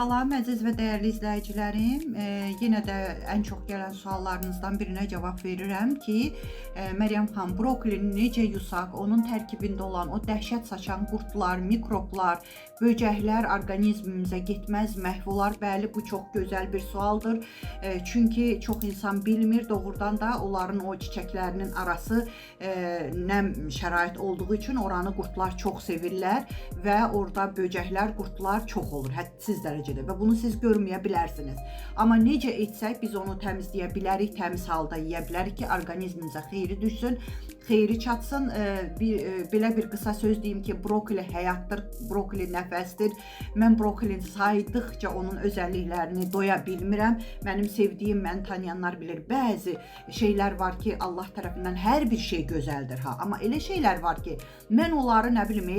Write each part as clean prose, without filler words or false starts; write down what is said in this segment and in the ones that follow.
Salam əziz və dəyərli izləyicilərim. Yenə də ən çox gələn suallarınızdan birinə cavab verirəm ki, Məryəm xanım, brokolini necə yusaq, onun tərkibində olan o dəhşət saçan qurdlar, mikroblar, böcəklər orqanizmimizə getməz, məhv olar? Bəli, bu çox gözəl bir sualdır. Çünki çox insan bilmir, doğrudan da onların o çiçəklərinin arası nəm şərait olduğu üçün oranı qurdlar çox sevirlər və orada böcəklər, qurdlar çox olur, hədsiz dərəcədə və bunu siz görməyə bilərsiniz. Amma necə etsək biz onu təmizləyə bilərik, təmiz halda yeyə bilərik ki, orqanizmimizə xeyri düşsün, xeyri çatsın. Belə bir qısa söz deyim ki, brokoli həyatdır, brokoli nəfəsdir. Mən brokolini saydıqca onun özəlliklərini doya bilmirəm. Mənim sevdiyim, məni tanıyanlar bilir, bəzi şeylər var ki, Allah tərəfindən hər bir şey gözəldir ha. Amma elə şeylər var ki, mən onları nə bilim,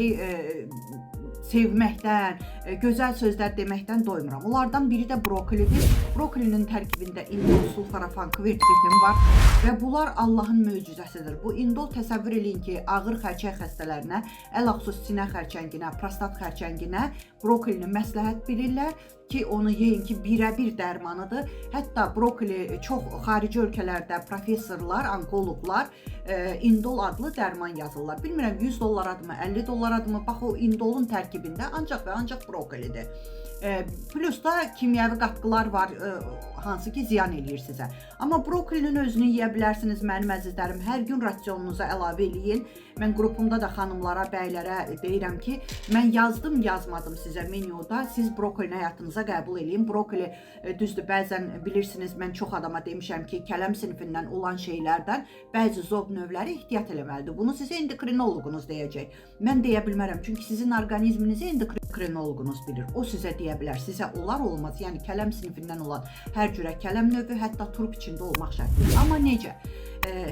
sevməkdən, gözəl sözlər deməkdən doymuram. Onlardan biri də brokolidir. Brokolinin tərkibində indol, sulforafan, kversetin var və bunlar Allahın möcüzəsidir. Bu indol təsəvvür eləyin ki, ağır xərçəng xəstələrinə, ələxüsus sinə xərçənginə, prostat xərçənginə brokolini məsləhət bilirlər ki, onu yeyin ki, birə-bir dərmanıdır. Hətta brokoli çox xarici ölkələrdə professorlar, onkoloqlar indol adlı dərman yazırlar. Bilmirəm, 100 dollardırmı, 50 dollardırmı? Bax, o indolun tərkibində ancaq və ancaq brokolidir. Plus da kimyəvi qatqılar var, hansı ki ziyan eləyir sizə. Amma brokolinin özünü yeyə bilərsiniz mənim əzizlərim. Hər gün rasionunuza əlavə eləyin. Mən qrupumda da xanımlara, bəylərə deyirəm ki, mən yazdım, yazmadım sizə menyuda. Siz brokolini həyatınıza qəbul eləyin. Brokoli düzdür, bəzən bilirsiniz, mən çox adama demişəm ki, kələm sinifindən olan şeylərdən bəzi zob növləri ehtiyat eləməlidir. Bunu sizə endokrinoloqunuz deyəcək. Mən deyə bilmərəm, çünki sizin orqanizminizi endokrinoloqunuz bilir. O sizə deyə bilər, sizə olar olmaz. Yəni kələm sinifindən olan hər cürə kələm növü, hətta turp içində olmaq şərtidir. Amma necə?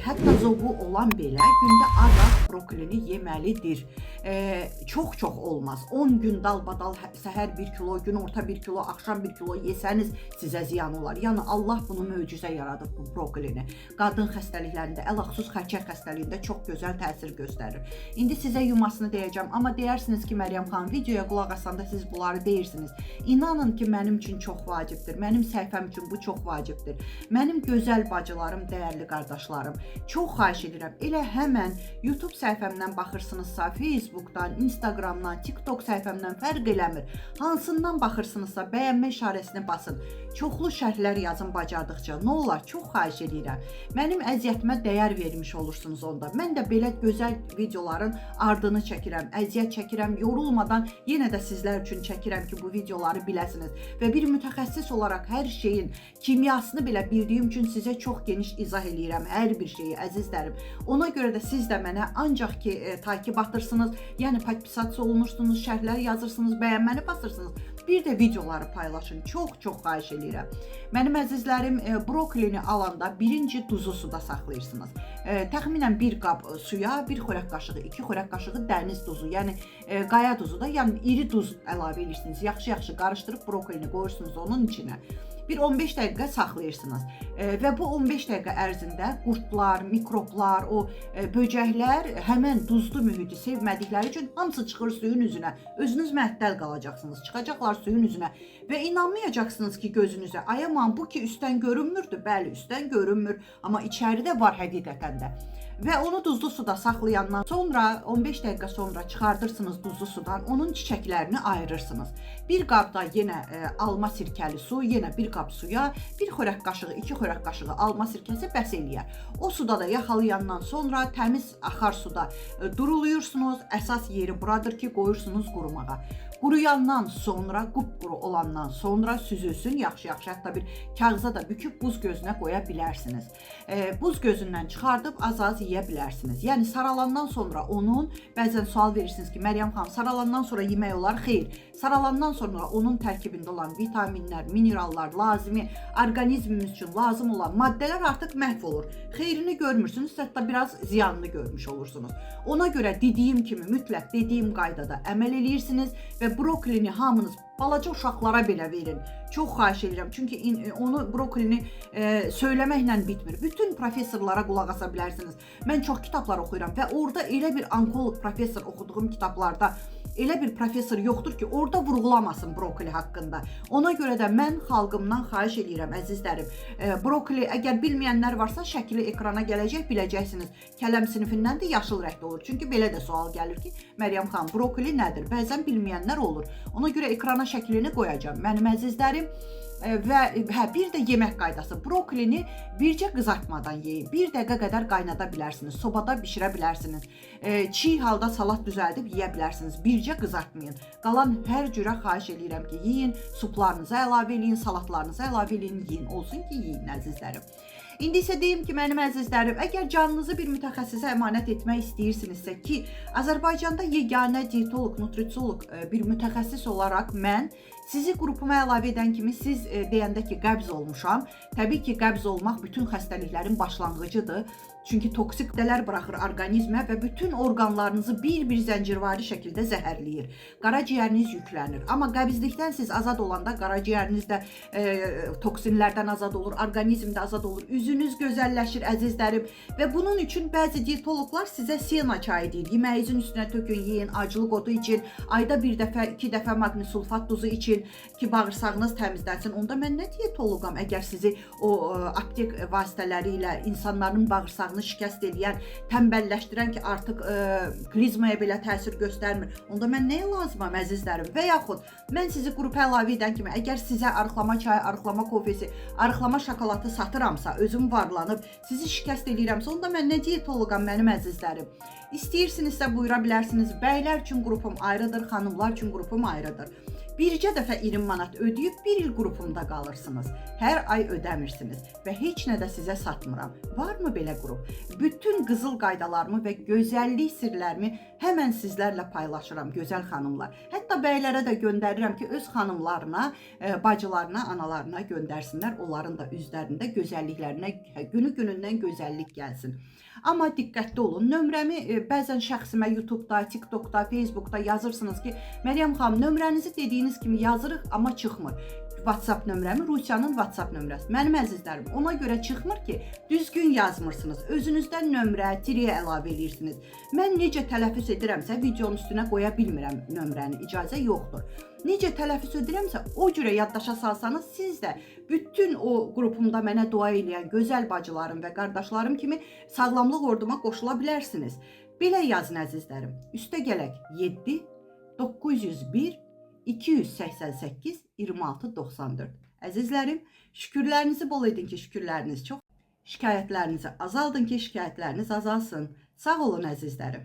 Hətta zobu olan belə gündə az-az brokolini yeməlidir. Çox olmaz. 10 gün dalbadal səhər 1 kilo, gün orta 1 kilo, axşam 1 kilo yesəniz sizə ziyan olar. Yəni Allah bunu möcüzə yaradıb bu brokolini. Qadın xəstəliklərində, ələxüsus xərçəng xəstəliyində çox gözəl təsir göstərir. İndi sizə yumasını deyəcəm, amma deyirsiniz ki, Məryəm xanım, videoya qulaq asanda siz bunları deyirsiniz. İnanın ki, mənim üçün çox vacibdir. Mənim səhifəm üçün bu çox vacibdir. Mənim gözəl bacılarım, dəyərli qardaşlarım, çox xahiş edirəm. Elə həmən YouTube səhifəmdən baxırsınızsa, Facebookdan, Instagramdan, TikTok səhifəmdən fərq eləmir. Hansından baxırsınızsa bəyənmə işarəsini basın. Çoxlu şərhlər yazın bacardıqca. Nə olar? Çox xahiş edirəm. Mənim əziyyətimə dəyər vermiş olursunuz onda. Mən də belə gözəl videoların ardını çəkirəm, əziyyət çəkirəm, yorulmadan yenə də sizlər üçün çəkirəm ki, bu videoları biləsiniz. Və bir mütəxəssis olaraq hər şeyin kimyasını belə bildiyim üçün sizə çox geniş izah eləyirəm hər bir şeyi, əzizlərim. Ona görə də siz də mənə ancaq ki, takib atırsınız, yəni podpisasiya olunursunuz, şərhlər yazırsınız, bəyənməni basırsınız. Bir də videoları paylaşın. Çox xahiş edirəm. Mənim əzizlərim, brokolini alanda birinci duzu suda saxlayırsınız. Təxminən 1 qab suya 1 xörək qaşığı, 2 xörək qaşığı dəniz duzu, yəni qaya duzu da, yəni iri duz əlavə edirsiniz. Yaxşı qarışdırıb brokolini qoyursunuz onun içinə. Bir 15 dəqiqə saxlayırsınız və bu 15 dəqiqə ərzində qurdlar, mikroblar, o böcəklər həmən duzlu mühiti sevmədikləri üçün hamısı çıxır suyun üzünə. Özünüz məhdəl qalacaqsınız, çıxacaqlar suyun üzünə və inanmayacaqsınız ki, gözünüzə. Ay aman, bu ki üstdən görünmürdü. Bəli, üstdən görünmür, amma içəridə var həqiqətən də. Və onu duzlu suda saxlayandan sonra 15 dəqiqə sonra çıxardırsınız duzlu sudan, onun çiçəklərini ayırırsınız. Bir qabda yenə alma sirkəli su, yenə 1 qab suya 1 xörək qaşığı, 2 xörək qaşığı alma sirkəsi bəs eləyər. O suda da yaxalayandan sonra təmiz axar suda duruluyursunuz. Əsas yeri buradır ki, qoyursunuz qurumağa. Quruyandan sonra, qupquru olandan sonra süzülsün, yaxşı, hətta bir kağıza da büküb buz gözünə qoya bilərsiniz. Buz gözündən çıxardıb az-az yeyə bilərsiniz. Yəni saralandan sonra onun, bəzən sual verirsiniz ki, Məryəm xanım, saralandan sonra yemək olar? Xeyr. Saralandan sonra onun tərkibində olan vitaminlər, minerallar, lazımi, orqanizmimiz üçün lazım olan maddələr artıq məhv olur. Xeyrini görmürsünüz, hətta biraz ziyanını görmüş olursunuz. Ona görə dediyim kimi, mütləq dediyim qaydada əməl edirsiniz və brokolini hamınız balaca uşaqlara belə verin. Çox xahiş edirəm. Çünki onu brokolini söyləməklə bitmir. Bütün professorlara qulaq asa bilərsiniz. Mən çox kitablar oxuyuram və orada elə bir onkoloq professor oxuduğum kitablarda elə bir professor yoxdur ki, orada vurğulamasın brokoli haqqında. Ona görə də mən xalqımdan xahiş edirəm, əzizlərim. Brokoli, əgər bilməyənlər varsa, şəkli ekrana gələcək, biləcəksiniz. Kələm sinifindəndir, yaşıl rəngdə olur. Çünki belə də sual gəlir ki, Məryəm xanım, brokoli nədir? Bəzən bilməyənlər olur. Ona görə ekrana şəklini qoyacağam. Mənim əzizlərim, və bir də yemək qaydası. Brokolini bircə qızartmadan yeyin. 1 dəqiqə qədər qaynada bilərsiniz. Sobada bişirə bilərsiniz. Çiğ halda salat düzəldib yeyə bilərsiniz. Bircə qızartmayın. Qalan hər cürə xahiş edirəm ki, yeyin. Suplarınıza əlavə eləyin, salatlarınıza əlavə eləyin, yeyin. Olsun ki, yeyin, əzizlərim. İndi isə deyim ki, mənim əzizlərim, əgər canınızı bir mütəxəssisə əmanət etmək istəyirsinizsə ki, Azərbaycanda yeganə dietoloq, nutrisioloq bir mütəxəssis olaraq mən sizi qrupuma əlavə edən kimi siz deyəndə ki, qəbz olmuşam. Təbii ki, qəbz olmaq bütün xəstəliklərin başlanğıcıdır. Çünki toksik maddələr buraxır orqanizmə və bütün orqanlarınızı bir-bir zəncirvari şəkildə zəhərləyir. Qaraciyəriniz yüklənir. Amma qəbzlikdən siz azad olanda qaraciyəriniz də toksinlərdən azad olur, orqanizm də azad olur, üzünüz gözəlləşir, əzizlərim. Və bunun üçün bəzi dietoloqlar sizə siyana çayı deyir. Yeməyinizin üstünə tökün, yeyin, acılıq otu için, ayda 1 dəfə, 2 dəfə maqni sulfat duzu için ki, bağırsağınız təmizlənsin. Onda mən nə dietoloqam, əgər sizi o aptek vasitələri ilə insanların bağırsağını şikəst edən, tənbəlləşdirən ki, artıq klizmaya belə təsir göstərmir. Onda mən nəyə lazımam, əzizlərim? Və yaxud mən sizi qrupa əlavə edən kimi, əgər sizə arıqlama çayı, arıqlama kofesi, arıqlama şokoladı satıramsa, özüm varlanıb, sizi şikəst edirəmsə, onda mən nə dietoloqam, mənim əzizlərim? İstəyirsinizsə buyura bilərsiniz. Bəylər üçün qrupum ayrıdır, xanımlar üçün qrupum ayrıdır. Bircə dəfə 20 manat ödəyib 1 il qrupumda qalırsınız. Hər ay ödəmirsiniz və heç nə də sizə satmıram. Varmı belə qrup? Bütün qızıl qaydalarımı və gözəllik sirlərimi həmən sizlərlə paylaşıram, gözəl xanımlar. Hətta bəylərə də göndərirəm ki, öz xanımlarına, bacılarına, analarına göndərsinlər. Onların da üzlərində gözəlliklərinə günü-günündən gözəllik gəlsin. Amma diqqətli olun, nömrəmi bəzən şəxsimə YouTube'da, TikTok'da, Facebook'da yazırsınız ki, Məryəm xanım, nömrənizi dediyiniz kimi yazırıq, amma çıxmır. WhatsApp nömrəmi Rusiyanın WhatsApp nömrəsi. Mənim əzizlərim, ona görə çıxmır ki, düzgün yazmırsınız. Özünüzdən nömrə, tiriyə əlavə edirsiniz. Mən necə tələffüz edirəmsə, videonun üstünə qoya bilmirəm nömrəni, icazə yoxdur. Necə tələffüz edirəmsə, o cürə yaddaşa salsanız, siz də bütün o qrupumda mənə dua eləyən gözəl bacılarım və qardaşlarım kimi sağlamlıq orduma qoşula bilərsiniz. Belə yazın, əzizlərim. Üstə gələk 7 901 288 26 94. Əzizlərim, şükürlərinizi bol edin ki, şükürləriniz çox. Şikayətlərinizi azaldın ki, şikayətləriniz azalsın. Sağ olun, əzizlərim.